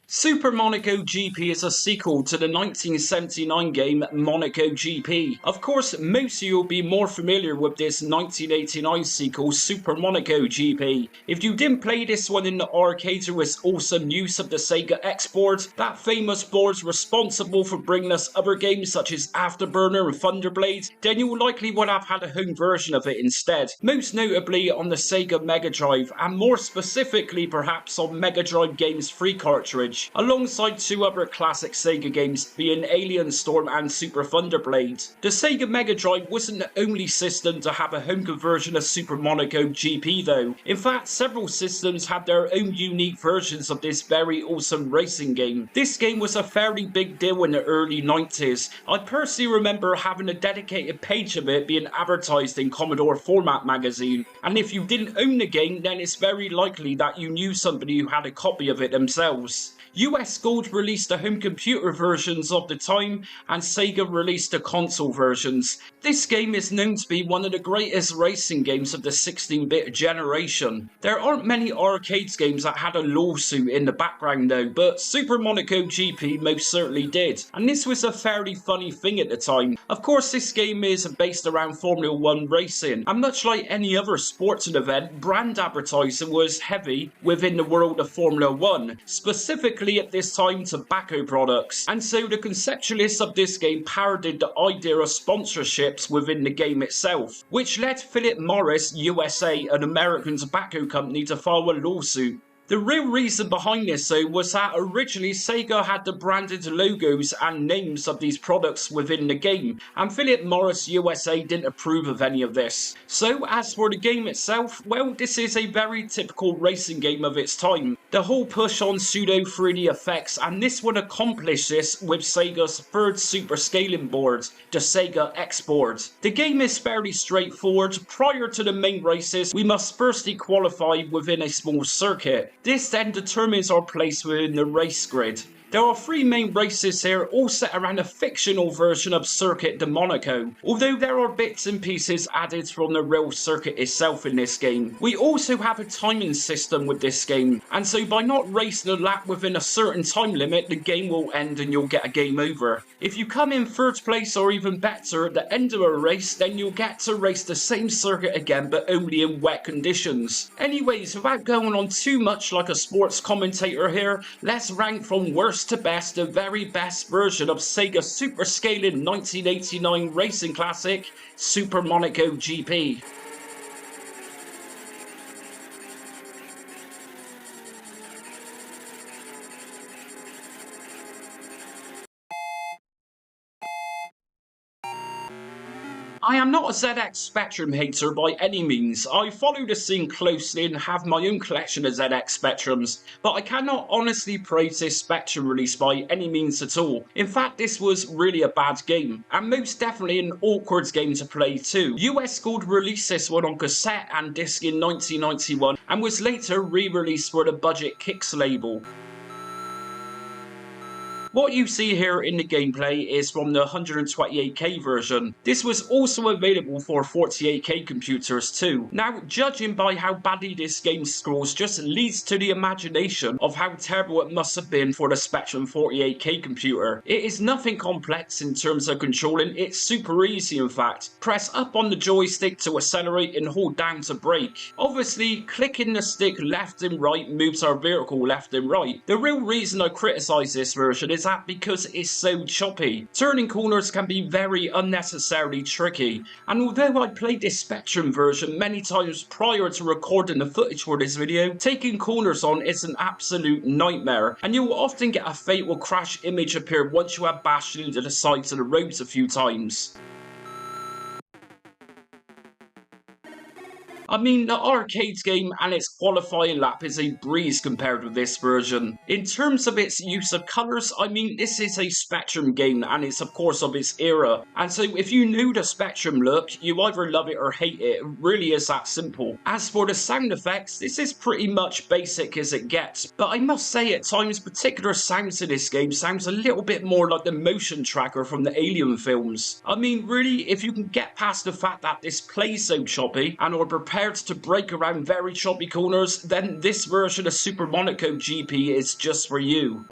Super Monaco GP is a sequel to the 1979 game Monaco GP. Of course, most of you will be more familiar with this 1989 sequel, Super Monaco GP. If you didn't play this one in the arcade with awesome use of the Sega X board, that famous board responsible for bringing us other games such as Afterburner and Thunderblade, then you likely would have had a home version of it instead. Most notably on the Sega Mega Drive, and more specifically perhaps on Mega Drive Games 3 cartridge, alongside two other classic Sega games being Alien Storm and Super Thunderblade. The Sega Mega Drive wasn't the only system to have a home conversion of Super Monaco GP though. In fact, several systems had their own unique versions of this very awesome racing game. This game was a fairly big deal in the early 90s. I personally remember having a dedicated page of it being advertised in Commodore Format magazine, and if you didn't own the game, then it's very likely that you knew somebody who had a copy of it themselves. US Gold released the home computer versions of the time, and Sega released the console versions. This game is known to be one of the greatest racing games of the 16-bit generation. There aren't many arcade games that had a lawsuit in the background though, but Super Monaco GP most certainly did, and this was a fairly funny thing at the time. Of course, this game is based around Formula 1 racing, and much like any other sporting event, brand advertising was heavy within the world of Formula 1, specifically at this time tobacco products, and so the conceptualists of this game parodied the idea of sponsorships within the game itself, which led Philip Morris USA, an American tobacco company, to file a lawsuit. The real reason behind this though was that originally Sega had the branded logos and names of these products within the game, and Philip Morris USA didn't approve of any of this. So as for the game itself, well, this is a very typical racing game of its time. The whole push on pseudo 3D effects, and this would accomplish this with Sega's third super scaling board, the Sega X board. The game is fairly straightforward. Prior to the main races, we must firstly qualify within a small circuit. This then determines our place within the race grid. There are three main races here, all set around a fictional version of Circuit de Monaco, although there are bits and pieces added from the real circuit itself in this game. We also have a timing system with this game, and so by not racing a lap within a certain time limit, the game will end and you'll get a game over. If you come in third place or even better at the end of a race, then you'll get to race the same circuit again, but only in wet conditions. Anyways, without going on too much like a sports commentator here, let's rank from worst to best the very best version of Sega Super Scaler 1989 racing classic, Super Monaco GP. I am not a ZX Spectrum hater by any means. I follow the scene closely and have my own collection of ZX Spectrums, but I cannot honestly praise this Spectrum release by any means at all. In fact, this was really a bad game, and most definitely an awkward game to play too. US Gold released this one on cassette and disc in 1991, and was later re-released for the Budget Kicks label. What you see here in the gameplay is from the 128K version. This was also available for 48K computers too. Now, judging by how badly this game scrolls just leads to the imagination of how terrible it must have been for the Spectrum 48K computer. It is nothing complex in terms of controlling, it's super easy in fact. Press up on the joystick to accelerate and hold down to brake. Obviously, clicking the stick left and right moves our vehicle left and right. The real reason I criticise this version is that because it's so choppy. Turning corners can be very unnecessarily tricky, and although I played this Spectrum version many times prior to recording the footage for this video, taking corners on is an absolute nightmare, and you will often get a fatal crash image appear once you have bashed into the sides of the roads a few times. I mean, the arcade game and its qualifying lap is a breeze compared with this version. In terms of its use of colours, I mean, this is a Spectrum game and it's of course of its era. And so if you knew the Spectrum look, you either love it or hate it. It really is that simple. As for the sound effects, this is pretty much basic as it gets. But I must say at times particular sounds in this game sounds a little bit more like the motion tracker from the Alien films. I mean, really, if you can get past the fact that this plays so choppy and are prepared prepared to brake around very choppy corners, then this version of Super Monaco GP is just for you.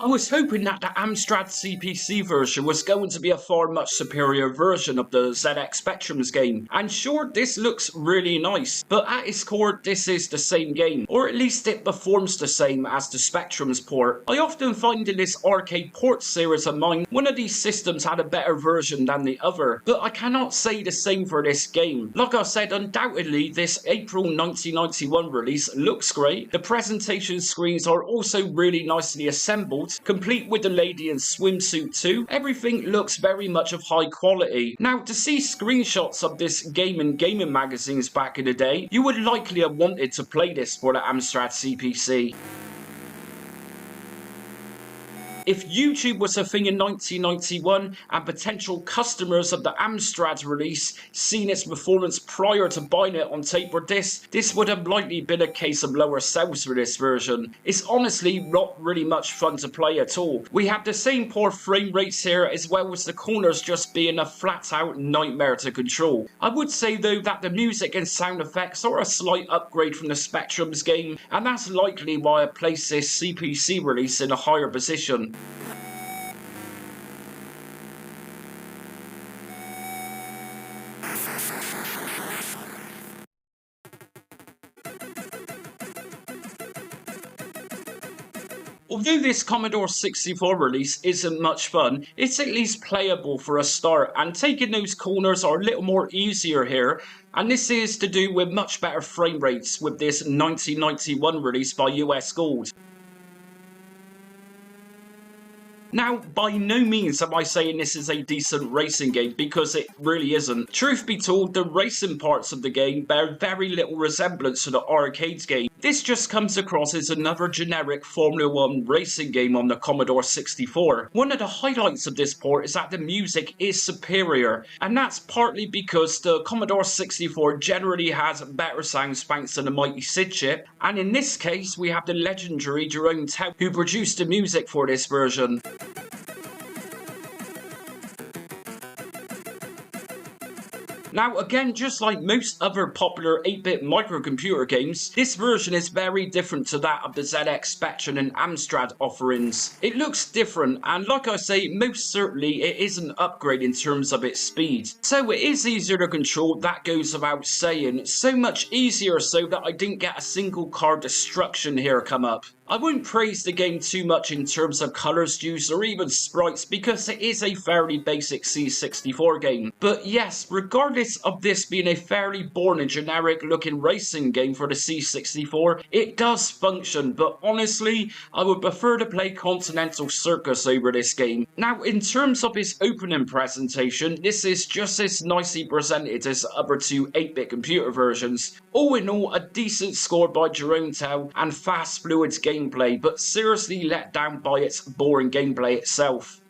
I was hoping that the Amstrad CPC version was going to be a far much superior version of the ZX Spectrum's game, and sure, this looks really nice, but at its core this is the same game, or at least it performs the same as the Spectrum's port. I often find in this arcade port series of mine, one of these systems had a better version than the other, but I cannot say the same for this game. Like I said, undoubtedly this April 1991 release looks great, the presentation screens are also really nicely assembled, complete with the lady in swimsuit too. Everything looks very much of high quality. Now, to see screenshots of this game in gaming magazines back in the day, you would likely have wanted to play this for the Amstrad CPC. If YouTube was a thing in 1991 and potential customers of the Amstrad release seen its performance prior to buying it on tape or disc, this would have likely been a case of lower sales for this version. It's honestly not really much fun to play at all. We have the same poor frame rates here, as well as the corners just being a flat out nightmare to control. I would say though that the music and sound effects are a slight upgrade from the Spectrum's game, and that's likely why I placed this CPC release in a higher position. Although this Commodore 64 release isn't much fun, it's at least playable for a start, and taking those corners are a little more easier here, and this is to do with much better frame rates with this 1991 release by US Gold. Now, by no means am I saying this is a decent racing game, because it really isn't. Truth be told, the racing parts of the game bear very little resemblance to the arcade game. This just comes across as another generic Formula 1 racing game on the Commodore 64. One of the highlights of this port is that the music is superior, and that's partly because the Commodore 64 generally has better sounds thanks to the mighty SID chip, and in this case we have the legendary Jerome Tao who produced the music for this version. Now again, just like most other popular 8-bit microcomputer games, this version is very different to that of the ZX Spectrum and Amstrad offerings. It looks different, and like I say, most certainly it is an upgrade in terms of its speed. So it is easier to control, that goes without saying, so much easier so that I didn't get a single car destruction here come up. I won't praise the game too much in terms of colours used or even sprites because it is a fairly basic C64 game. But yes, regardless of this being a fairly boring and generic looking racing game for the C64, it does function, but honestly, I would prefer to play Continental Circus over this game. Now, in terms of its opening presentation, this is just as nicely presented as the other two 8-bit computer versions. All in all, a decent score by Jerome Tao and fast fluid gameplay, but seriously let down by its boring gameplay itself.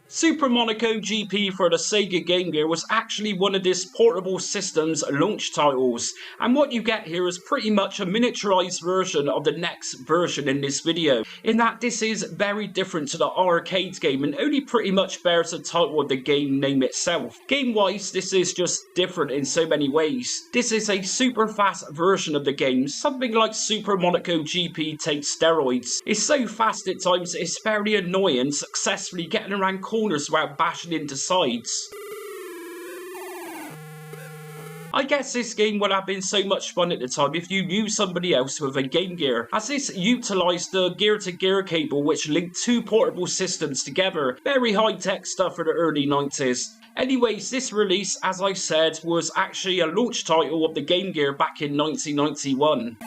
Super Monaco GP for the Sega Game Gear was actually one of this portable system's launch titles, and what you get here is pretty much a miniaturized version of the next version in this video, in that this is very different to the arcade game and only pretty much bears the title of the game name itself. Game-wise, this is just different in so many ways. This is a super fast version of the game, something like Super Monaco GP takes steroids. It's so fast at times it's fairly annoying successfully getting around corners without bashing into sides. I guess this game would have been so much fun at the time if you knew somebody else with a Game Gear, as this utilised the gear-to-gear cable which linked two portable systems together. Very high-tech stuff for the early 90s. Anyways, this release, as I said, was actually a launch title of the Game Gear back in 1991.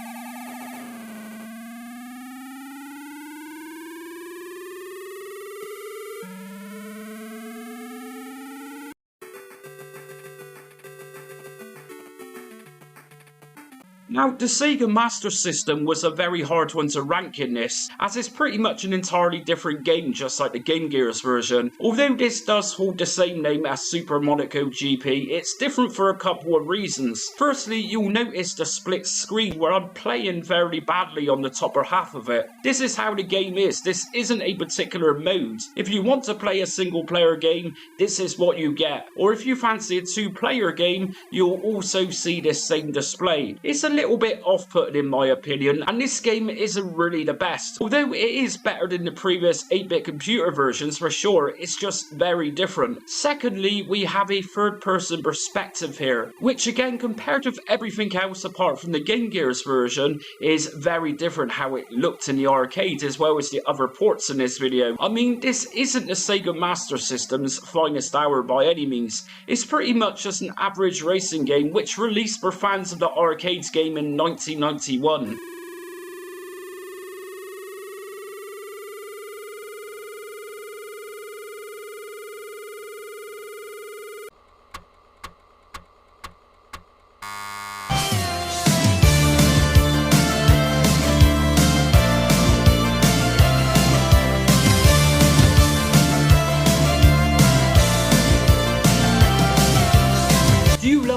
Now, the Sega Master System was a very hard one to rank in this, as it's pretty much an entirely different game just like the Game Gear's version. Although this does hold the same name as Super Monaco GP, it's different for a couple of reasons. Firstly, you'll notice the split screen where I'm playing very badly on the upper half of it. This is how the game is, this isn't a particular mode. If you want to play a single player game, this is what you get. Or if you fancy a two-player game, you'll also see this same display. It's a little bit off-putting in my opinion, and this game isn't really the best. Although it is better than the previous 8-bit computer versions for sure, it's just very different. Secondly, we have a third-person perspective here, which again, compared with everything else apart from the Game Gear's version, is very different how it looked in the arcade as well as the other ports in this video. I mean, this isn't the Sega Master System's finest hour by any means. It's pretty much just an average racing game which released for fans of the arcades game in 1991.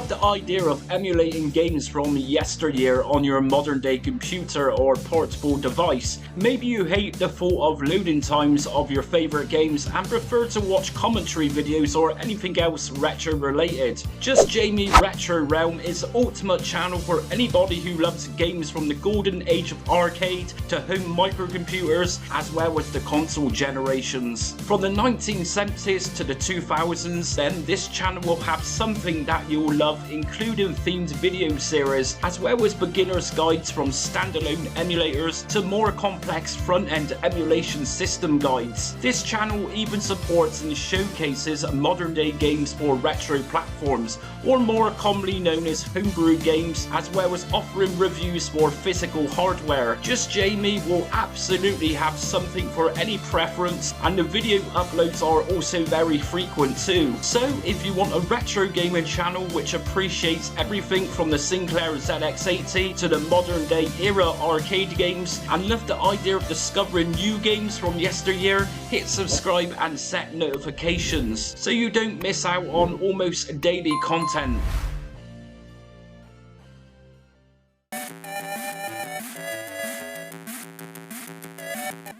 The idea of emulating games from yesteryear on your modern day computer or portable device. Maybe you hate the thought of loading times of your favourite games and prefer to watch commentary videos or anything else retro related. Just Jamie Retro Realm is the ultimate channel for anybody who loves games from the golden age of arcade to home microcomputers as well as the console generations. From the 1970s to the 2000s, then this channel will have something that you'll love, including themed video series, as well as beginner's guides from standalone emulators to more complex front-end emulation system guides. This channel even supports and showcases modern-day games for retro platforms, or more commonly known as homebrew games, as well as offering reviews for physical hardware. Just Jamie will absolutely have something for any preference, and the video uploads are also very frequent too. So if you want a retro gaming channel which appreciates everything from the Sinclair ZX80 to the modern day era arcade games and love the idea of discovering new games from yesteryear, hit subscribe and set notifications so you don't miss out on almost daily content.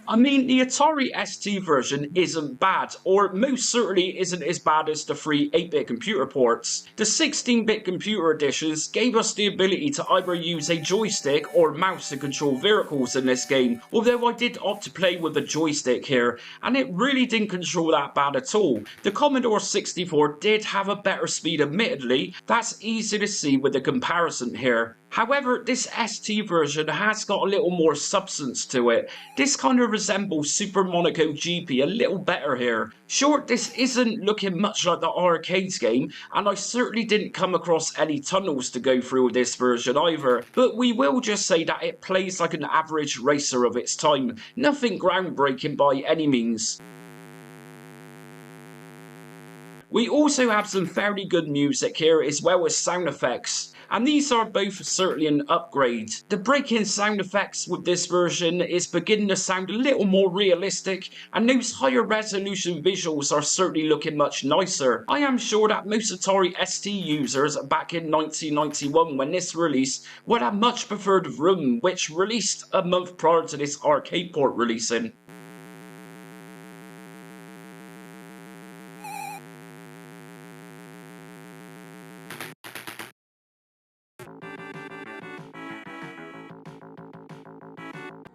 I mean, the Atari ST version isn't bad, or most certainly isn't as bad as the free 8-bit computer ports. The 16-bit computer editions gave us the ability to either use a joystick or mouse to control vehicles in this game, although I did opt to play with a joystick here, and it really didn't control that bad at all. The Commodore 64 did have a better speed admittedly, that's easy to see with the comparison here. However, this ST version has got a little more substance to it. This kind of resembles Super Monaco GP a little better here. Sure, this isn't looking much like the arcades game, and I certainly didn't come across any tunnels to go through with this version either, but we will just say that it plays like an average racer of its time. Nothing groundbreaking by any means. We also have some fairly good music here as well as sound effects, and these are both certainly an upgrade. The break-in sound effects with this version is beginning to sound a little more realistic, and those higher resolution visuals are certainly looking much nicer. I am sure that most Atari ST users back in 1991 when this released would have much preferred Vroom, which released a month prior to this arcade port releasing.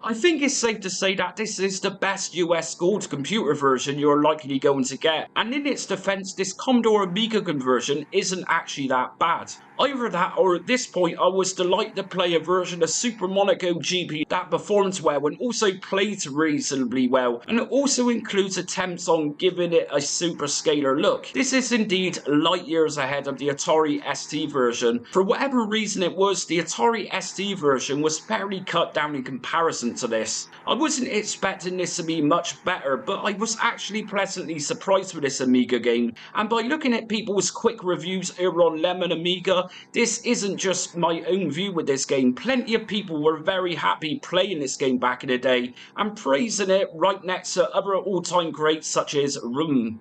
I think it's safe to say that this is the best US gold computer version you're likely going to get, and in its defense, this Commodore Amiga conversion isn't actually that bad. Either that, or at this point I was delighted to play a version of Super Monaco GP that performed well and also played reasonably well, and it also includes attempts on giving it a Super Scaler look. This is indeed light years ahead of the Atari ST version. For whatever reason it was, the Atari ST version was fairly cut down in comparison to this. I wasn't expecting this to be much better, but I was actually pleasantly surprised with this Amiga game, and by looking at people's quick reviews over on Lemon Amiga, Amiga, this isn't just my own view with this game. Plenty of people were very happy playing this game back in the day and praising it right next to other all-time greats such as Room.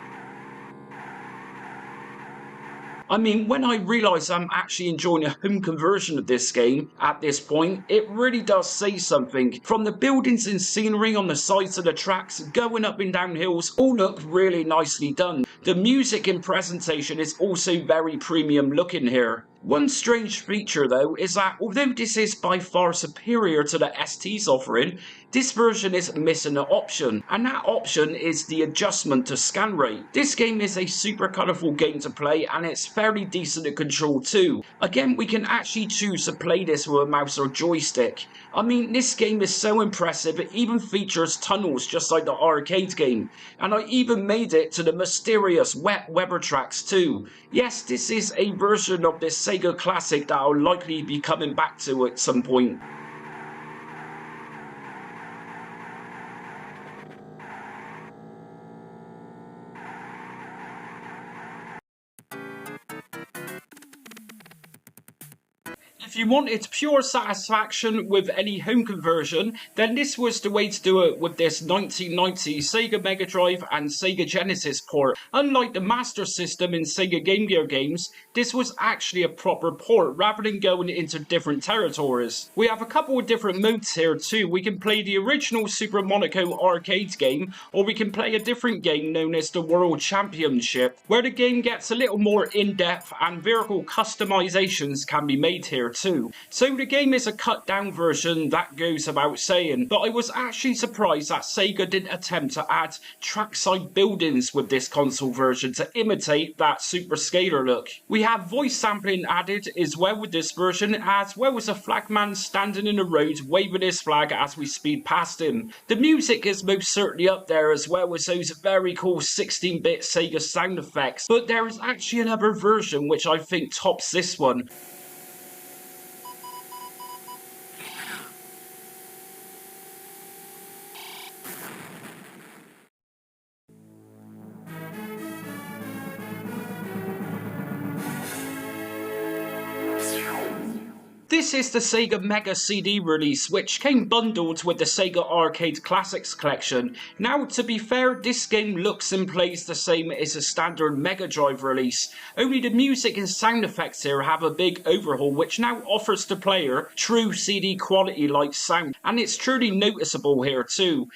I mean, when I realise I'm actually enjoying a home conversion of this game at this point, it really does say something. From the buildings and scenery on the sides of the tracks, going up and down hills, all look really nicely done. The music and presentation is also very premium looking here. One strange feature though is that although this is by far superior to the ST's offering, this version is missing an option, and that option is the adjustment to scan rate. This game is a super colourful game to play and it's fairly decent to control too. Again, we can actually choose to play this with a mouse or joystick. I mean, this game is so impressive, it even features tunnels just like the arcade game, and I even made it to the mysterious wet weather tracks too. Yes, this is a version of this Sega classic that I'll likely be coming back to at some point. If you wanted pure satisfaction with any home conversion, then this was the way to do it with this 1990 Sega Mega Drive and Sega Genesis port. Unlike the Master System in Sega Game Gear games, this was actually a proper port rather than going into different territories. We have a couple of different modes here too. We can play the original Super Monaco arcade game, or we can play a different game known as the World Championship, where the game gets a little more in-depth and vehicle customizations can be made here too. So the game is a cut down version, that goes without saying, but I was actually surprised that Sega didn't attempt to add trackside buildings with this console version to imitate that Super Scaler look. We have voice sampling added as well with this version, as well as a flagman standing in the road waving his flag as we speed past him. The music is most certainly up there, as well as those very cool 16-bit Sega sound effects, but there is actually another version which I think tops this one. This is the Sega Mega CD release, which came bundled with the Sega Arcade Classics collection. Now, to be fair, this game looks and plays the same as a standard Mega Drive release, only the music and sound effects here have a big overhaul, which now offers the player true CD quality like sound, and it's truly noticeable here too.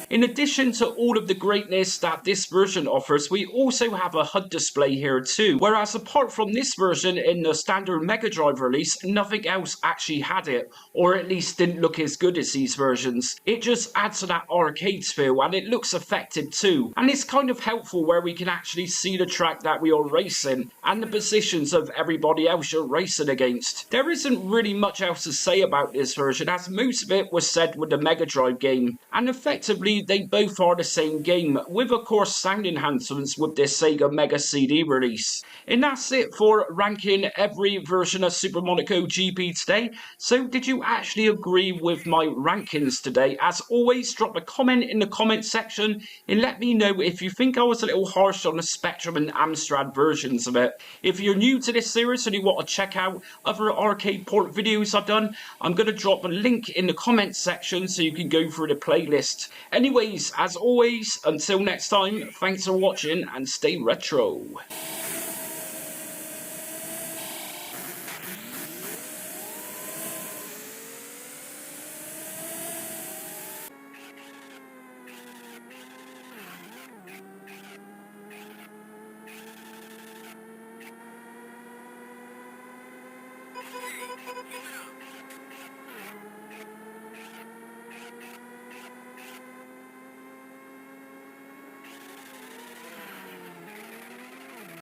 In addition to all of the greatness that this version offers, we also have a HUD display here too, whereas apart from this version in the standard Mega Drive release, nothing else actually had it, or at least didn't look as good as these versions. It just adds to that arcade feel, and it looks effective too, and it's kind of helpful where we can actually see the track that we are racing, and the positions of everybody else you're racing against. There isn't really much else to say about this version, as most of it was said with the Mega Drive game, and effectively they both are the same game, with of course sound enhancements with this Sega Mega CD release. And that's it for ranking every version of Super Monaco GP today. So did you actually agree with my rankings today? As always, drop a comment in the comment section and let me know if you think I was a little harsh on the Spectrum and Amstrad versions of it. If you're new to this series and you want to check out other arcade port videos I've done, I'm going to drop a link in the comment section so you can go through the playlist. Anyways, as always, until next time, thanks for watching and stay retro.